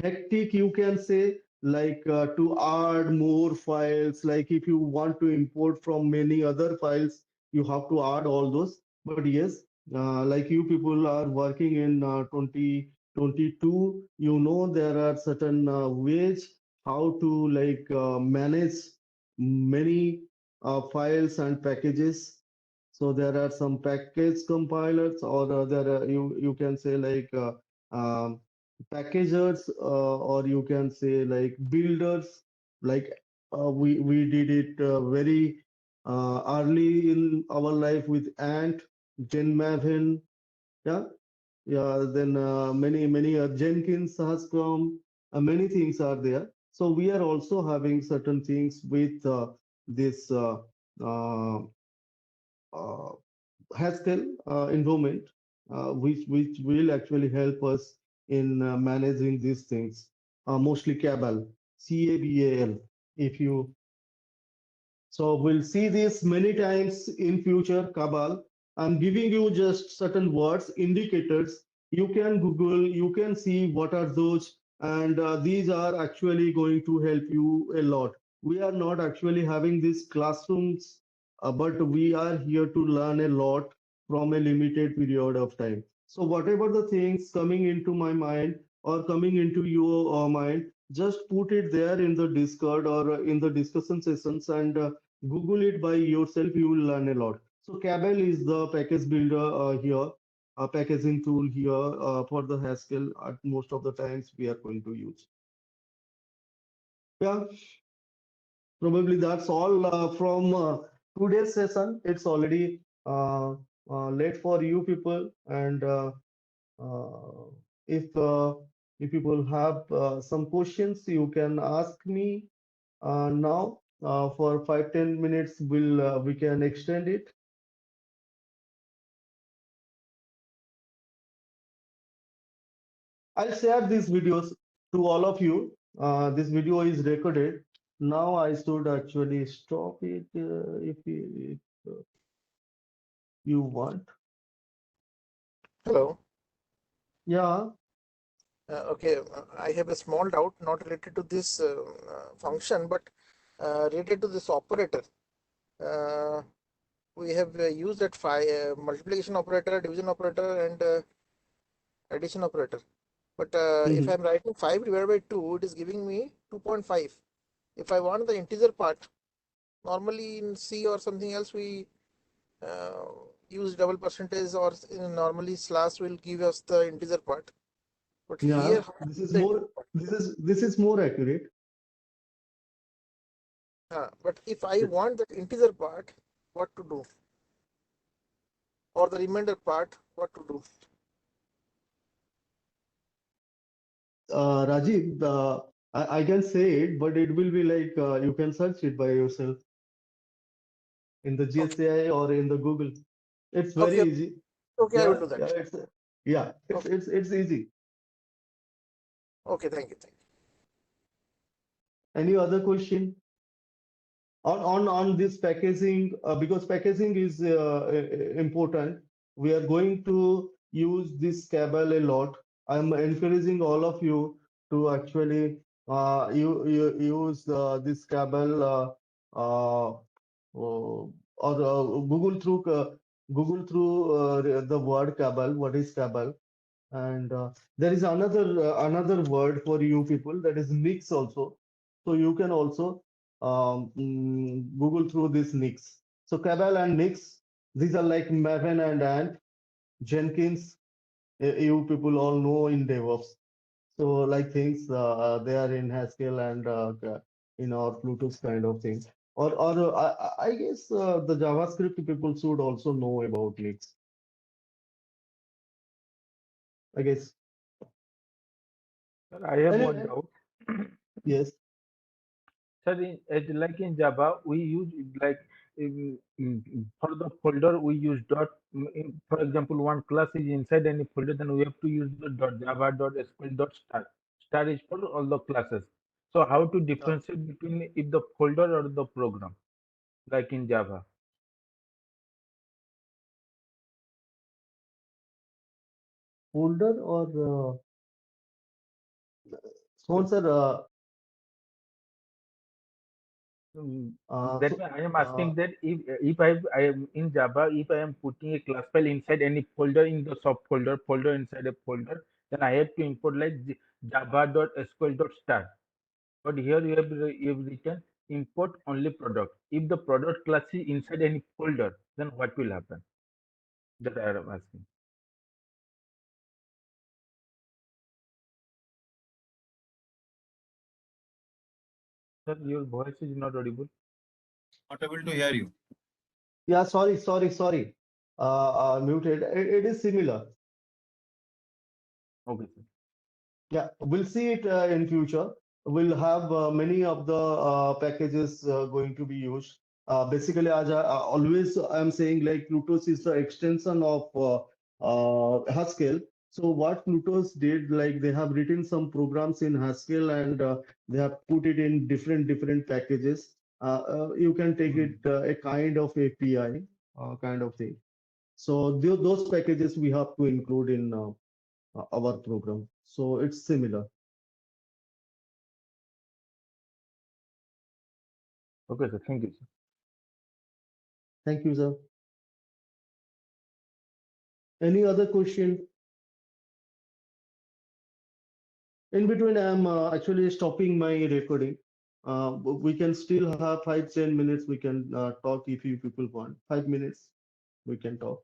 [SPEAKER 1] hectic, you can say, like to add more files. Like if you want to import from many other files, you have to add all those. But yes, like you people are working in 2022, you know there are certain ways how to like manage many files and packages. So there are some package compilers, or there are, you can say like packagers, or you can say like builders. Like we did it very early in our life with Ant, Maven, yeah, yeah. Then many Jenkins has come. Many things are there. So we are also having certain things with this. Uh, uh, Haskell environment, which will actually help us in managing these things. Mostly Cabal, CABAL. If you so we'll see this many times in future, Cabal. I'm giving you just certain words, indicators. You can Google, you can see what are those, and these are actually going to help you a lot. We are not actually having these classrooms, but we are here to learn a lot from a limited period of time. So whatever the things coming into my mind or coming into your mind, just put it there in the Discord or in the discussion sessions, and Google it by yourself, you will learn a lot. So Cabal is the package builder here, a packaging tool here for the Haskell. At most of the times we are going to use. Yeah, probably that's all from today's session. It's already late for you people, and uh, if if people have some questions, you can ask me now. For 5-10 minutes, we can extend it. I'll share these videos to all of you. This video is recorded. Now I should actually stop it if you want.
[SPEAKER 5] Hello.
[SPEAKER 1] Yeah.
[SPEAKER 5] Okay, I have a small doubt not related to this function, but related to this operator. We have used that multiplication operator, division operator, and addition operator. But if I'm writing 5 divided by 2, it is giving me 2.5. If I want the integer part, normally in C or something else, we use double percentage, or normally slash will give us the integer part. But
[SPEAKER 1] Yeah,
[SPEAKER 5] here,
[SPEAKER 1] this is more accurate.
[SPEAKER 5] but if I want that integer part, what to do? Or the remainder part, what to do?
[SPEAKER 1] Rajiv, I can say it, but it will be like you can search it by yourself in the
[SPEAKER 5] Okay.
[SPEAKER 1] GSAI or in the Google. It's very
[SPEAKER 5] Okay.
[SPEAKER 1] easy.
[SPEAKER 5] Okay, I will
[SPEAKER 1] Yeah,
[SPEAKER 5] do that.
[SPEAKER 1] it's easy.
[SPEAKER 5] Okay, thank you.
[SPEAKER 1] Any other question on this packaging? Because packaging is important. We are going to use this cable a lot. I'm encouraging all of you to actually use this cable or Google through the word cable. What is cable? And there is another word for you people, that is mix also. So you can also Google through this mix. So Cabal and Nix, these are like Maven and Ant, Jenkins. You people all know in DevOps. So like things they are in Haskell and in our Bluetooth kind of thing. Or I guess the JavaScript people should also know about Nix. I guess.
[SPEAKER 8] Sir, I have one
[SPEAKER 1] Anyway,
[SPEAKER 8] doubt.
[SPEAKER 1] yes.
[SPEAKER 8] Sir, like in Java, we use like for the folder we use dot. For example, one class is inside any folder, then we have to use the dot Java dot SQL dot star. Star is for all the classes. So how to differentiate between if the folder or the program, like in Java?
[SPEAKER 1] Folder or sponsor.
[SPEAKER 8] That way I am asking that if I am in Java, if I am putting a class file inside any folder in the folder inside a folder, then I have to import like java.sql.star. But here you have written import only product. If the product class is inside any folder, then what will happen? That I am asking. Sir, your voice is not audible.
[SPEAKER 6] Not able to hear you.
[SPEAKER 1] Yeah, sorry. Muted. It is similar.
[SPEAKER 8] Okay, sir.
[SPEAKER 1] Yeah, we'll see it in future. We'll have many of the packages going to be used. Basically, as I always I'm saying, like Plutus is the extension of Haskell. So what Plutus did, like they have written some programs in Haskell and they have put it in different packages. You can take it a kind of API kind of thing. So those packages we have to include in our program. So it's similar.
[SPEAKER 8] Okay, sir. Thank you, sir.
[SPEAKER 1] Thank you, sir. Any other question? In between, I'm actually stopping my recording. We can still have 5-10 minutes. We can talk if you people want. 5 minutes, we can talk.